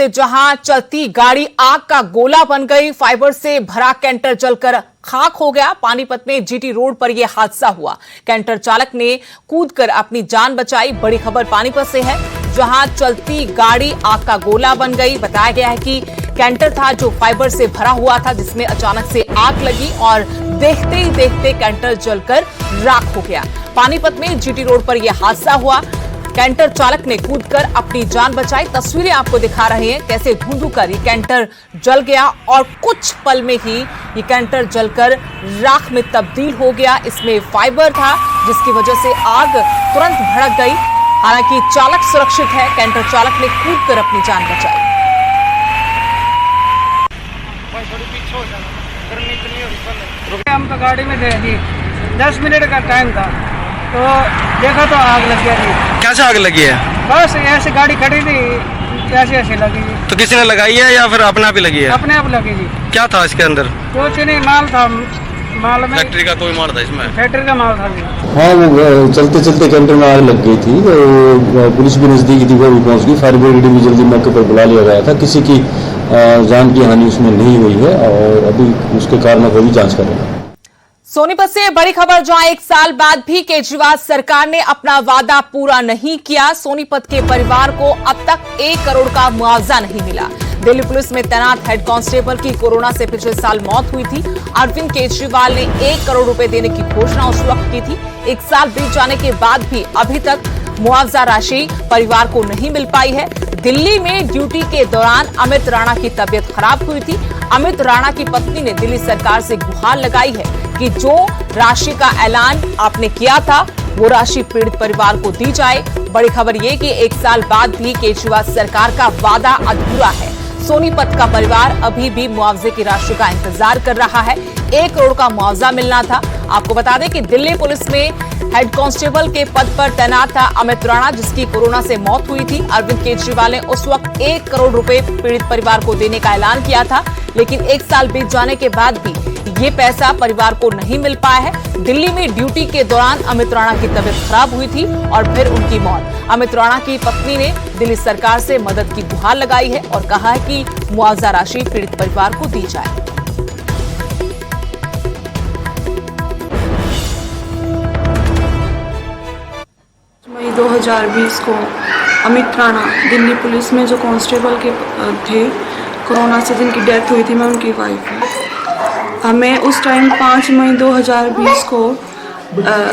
जहां चलती गाड़ी आग का गोला बन गई, फाइबर से भरा कैंटर जलकर खाक हो गया। पानीपत में जीटी रोड पर यह हादसा हुआ। कैंटर चालक ने कूदकर अपनी जान बचाई। बड़ी खबर पानीपत से है, जहां चलती गाड़ी आग का गोला बन गई। बताया गया है कि कैंटर था जो फाइबर से भरा हुआ था, जिसमें अचानक से आग लगी और देखते ही देखते कैंटर जलकर राख हो गया। पानीपत में जीटी रोड पर यह हादसा हुआ। कैंटर चालक ने कूदकर अपनी जान बचाई। तस्वीरें आपको दिखा रहे हैं कैसे धुंधुकर ये कैंटर जल गया और कुछ पल में ही ये कैंटर जलकर राख में तब्दील हो गया। इसमें फाइबर था, जिसकी वजह से आग तुरंत भड़क गई। हालांकि चालक सुरक्षित है। कैंटर चालक ने कूदकर अपनी जान बचाई। हम तो गाड़ी में थे जी, 10 मिनट का टाइम था तो देखा तो आग लग गया जी। कैसे आग लगी है? बस ऐसे गाड़ी खड़ी थी, ऐसे लगी जी। तो किसी ने लगाई है या फिर अपने आप ही लगी है? अपने आप लगी जी। क्या था इसके अंदर? कुछ नहीं, माल था। माल में फैक्ट्री का कोई माल था इसमें? फैक्ट्री का माल था जी। हाँ, वो चलते चलते कैंटर में आग लग गई थी तो पुलिस भी नजदीक थी, वो भी पहुंच गई। फायर ब्रिगेड भी जल्दी मौके पर बुला लिया गया था। किसी की जान की हानि उसमें नहीं हुई है और अभी उसके कारणों को भी जांच कर रहे हैं। सोनीपत से बड़ी खबर, जहां 1 साल बाद भी केजरीवाल सरकार ने अपना वादा पूरा नहीं किया। सोनीपत के परिवार को अब तक 1 करोड़ का मुआवजा नहीं मिला। दिल्ली पुलिस में तैनात हेड कांस्टेबल की कोरोना से पिछले साल मौत हुई थी। अरविंद केजरीवाल ने 1 करोड़ रुपए देने की घोषणा उस वक्त की थी। 1 साल बीत जाने के बाद भी अभी तक मुआवजा राशि परिवार को नहीं मिल पाई है। दिल्ली में ड्यूटी के दौरान अमित राणा की तबीयत खराब हुई थी। अमित राणा की पत्नी ने दिल्ली सरकार से गुहार लगाई है कि जो राशि का ऐलान आपने किया था वो राशि पीड़ित परिवार को दी जाए। बड़ी खबर ये कि 1 साल बाद भी केजरीवाल सरकार का वादा अधूरा है। सोनीपत का परिवार अभी भी मुआवजे की राशि का इंतजार कर रहा है। 1 करोड़ का मुआवजा मिलना था। आपको बता दें कि दिल्ली पुलिस में हेड कांस्टेबल के पद पर तैनात था अमित राणा, जिसकी कोरोना से मौत हुई थी। अरविंद केजरीवाल ने उस वक्त 1 करोड़ रुपए पीड़ित परिवार को देने का ऐलान किया था, लेकिन 1 साल बीत जाने के बाद भी ये पैसा परिवार को नहीं मिल पाया है। दिल्ली में ड्यूटी के दौरान अमित राणा की तबीयत खराब हुई थी और फिर उनकी मौत। अमित राणा की पत्नी ने दिल्ली सरकार से मदद की गुहार लगाई है और कहा है कि मुआवजा राशि पीड़ित परिवार को दी जाए। मई 2020 को अमित राणा दिल्ली पुलिस में जो कांस्टेबल के थे, कोरोना से जिनकी डेथ हुई थी, मैं उनकी वाइफ हूँ। हमें उस टाइम 5 मई 2020 को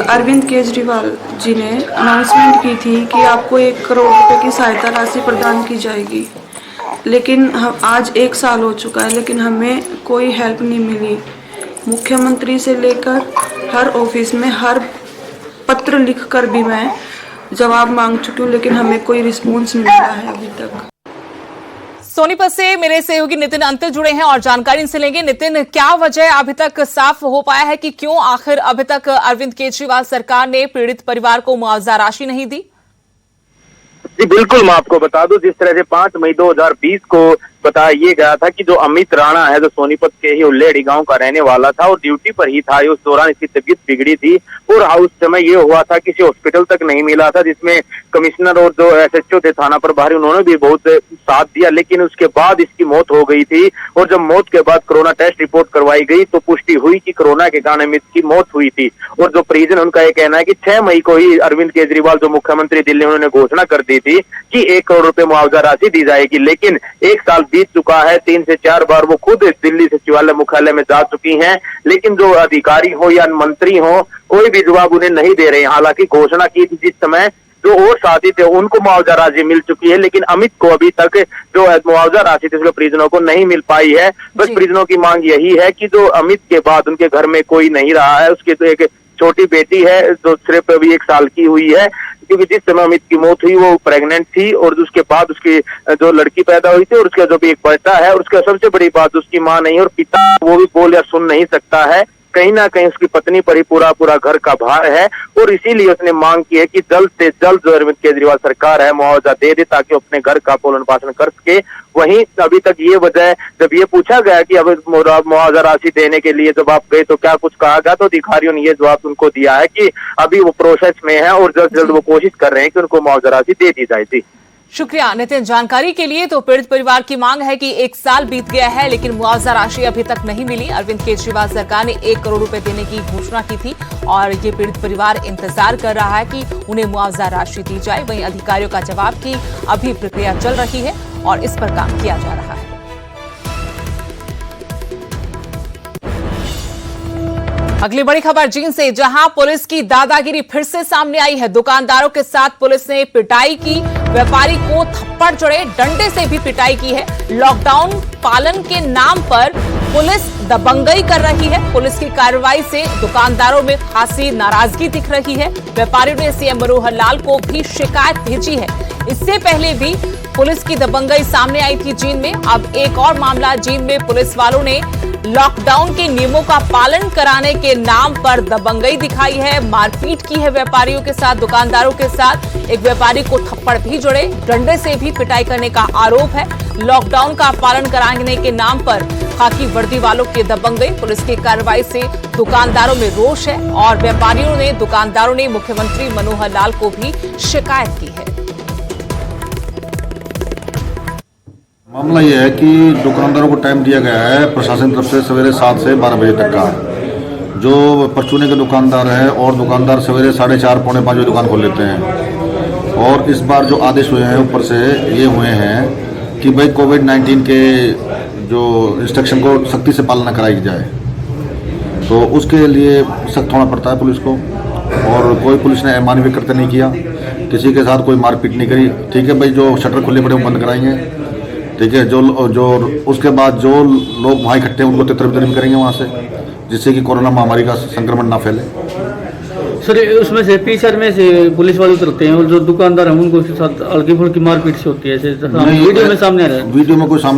अरविंद केजरीवाल जी ने अनाउंसमेंट की थी कि आपको 1 करोड़ रुपए की सहायता राशि प्रदान की जाएगी। लेकिन हम आज 1 साल हो चुका है, लेकिन हमें कोई हेल्प नहीं मिली। मुख्यमंत्री से लेकर हर ऑफिस में हर पत्र लिखकर भी मैं जवाब मांग चुकी हूँ, लेकिन हमें कोई रिस्पॉन्स नहीं मिला है अभी तक। सोनीपत से मेरे सहयोगी नितिन अंतिल जुड़े हैं और जानकारी इनसे लेंगे। नितिन, क्या वजह अभी तक साफ हो पाया है कि क्यों आखिर अभी तक अरविंद केजरीवाल सरकार ने पीड़ित परिवार को मुआवजा राशि नहीं दी? जी बिल्कुल, मैं आपको बता दूं, जिस तरह से 5 मई 2020 को बताया ये गया था कि जो अमित राणा है, जो सोनीपत के ही उल्लेड़ी गांव का रहने वाला था और ड्यूटी पर ही था, उस दौरान इसकी तबीयत बिगड़ी थी और उस समय ये हुआ था, किसी हॉस्पिटल तक नहीं मिला था, जिसमें कमिश्नर और जो SHO थे थाना प्रभारी, उन्होंने भी बहुत साथ दिया। लेकिन उसके बाद इसकी मौत हो गई थी और जब मौत के बाद कोरोना टेस्ट रिपोर्ट करवाई गई तो पुष्टि हुई कि कोरोना के कारण अमित की मौत हुई थी। और जो परिजन, उनका ये कहना है कि 6 मई को ही अरविंद केजरीवाल जो मुख्यमंत्री दिल्ली, उन्होंने घोषणा कर दी थी कि 1 करोड़ रुपए मुआवजा राशि दी जाएगी। लेकिन 1 साल बीत चुका है, 3 से 4 बार वो खुद दिल्ली सचिवालय मुख्यालय में जा चुकी हैं, लेकिन जो अधिकारी हो या मंत्री हो, कोई भी जवाब उन्हें नहीं दे रहे हैं। हालांकि घोषणा की थी जिस समय जो और साथी थे उनको मुआवजा राशि मिल चुकी है, लेकिन अमित को अभी तक जो मुआवजा राशि थी उसके परिजनों को नहीं मिल पाई है। बस परिजनों की मांग यही है कि जो अमित के बाद उनके घर में कोई नहीं रहा है, उसकी तो एक छोटी बेटी है जो सिर्फ अभी 1 साल की हुई है, क्योंकि जिस समय अमित की मौत हुई वो प्रेग्नेंट थी और उसके बाद उसकी जो लड़की पैदा हुई थी और उसका जो भी एक बेटा है, और उसका सबसे बड़ी बात उसकी मां नहीं और पिता वो भी बोल या सुन नहीं सकता है। कहीं ना कहीं उसकी पत्नी पर ही पूरा घर का भार है और इसीलिए उसने मांग की है कि जल्द से जल्द जो अरविंद केजरीवाल सरकार है मुआवजा दे दे ताकि अपने घर का पालन पोषण कर सके। वहीं अभी तक ये वजह, जब ये पूछा गया कि अब मुआवजा राशि देने के लिए जब आप गए तो क्या कुछ कहा गया, तो अधिकारियों ने ये जवाब उनको दिया है कि अभी वो प्रोसेस में है और जल्द से जल्द वो कोशिश कर रहे हैं कि उनको मुआवजा राशि दे दी जाए। शुक्रिया नितिन जानकारी के लिए। तो पीड़ित परिवार की मांग है कि 1 साल बीत गया है लेकिन मुआवजा राशि अभी तक नहीं मिली। अरविंद केजरीवाल सरकार ने 1 करोड़ रुपए देने की घोषणा की थी और ये पीड़ित परिवार इंतजार कर रहा है कि उन्हें मुआवजा राशि दी जाए। वहीं अधिकारियों का जवाब कि अभी प्रक्रिया चल रही है और इस पर काम किया जा रहा है। अगली बड़ी खबर जींद से, जहां पुलिस की दादागिरी फिर से सामने आई है। दुकानदारों के साथ पुलिस ने पिटाई की, व्यापारी को थप्पड़ जड़े, डंडे से भी पिटाई की है। लॉकडाउन पालन के नाम पर पुलिस दबंगई कर रही है। पुलिस की कार्रवाई से दुकानदारों में खासी नाराजगी दिख रही है। व्यापारियों ने सीएम मनोहर लाल को भी शिकायत भेजी है। इससे पहले भी पुलिस की दबंगई सामने आई थी जींद में। अब एक और मामला, जींद में पुलिस वालों ने लॉकडाउन के नियमों का पालन कराने के नाम पर दबंगई दिखाई है, मारपीट की है व्यापारियों के साथ, दुकानदारों के साथ। एक व्यापारी को थप्पड़ भी जड़े, डंडे से भी पिटाई करने का आरोप है। लॉकडाउन का पालन कराने के नाम पर खाकी वर्दी वालों की दबंगई। पुलिस की कार्रवाई से दुकानदारों में रोष है और दुकानदारों ने मुख्यमंत्री मनोहर लाल को भी शिकायत की है। मामला यह है कि दुकानदारों को टाइम दिया गया है प्रशासन की तरफ से सवेरे 7 से 12 बजे तक का। जो परचूने के दुकानदार हैं और दुकानदार सवेरे 4:30 पौने 5 बजे दुकान खोल लेते हैं। और इस बार जो आदेश हुए हैं ऊपर से ये हुए हैं कि भाई कोविड-19 के जो इंस्ट्रक्शन को सख्ती से पालना कराई जाए, तो उसके लिए सख्त होना पड़ता है पुलिस को। और कोई पुलिस ने अमानवीय कृत्य नहीं किया, किसी के साथ कोई मारपीट नहीं करी। ठीक है भाई, जो शटर खुले पड़े वो बंद कराएंगे। ठीक है, जो उसके बाद जो लोग वहाँ इकट्ठे हैं उनको तितर-बितर भी करेंगे वहाँ से, जिससे कि कोरोना महामारी का संक्रमण ना फैले। सर उसमें से पीछे में से पुलिस वाले उतरते हैं और जो दुकानदार हैं उनको साथ हल्की फुल्की मारपीट से होती है, वीडियो में सामने आ रहा है। वीडियो में कोई सामने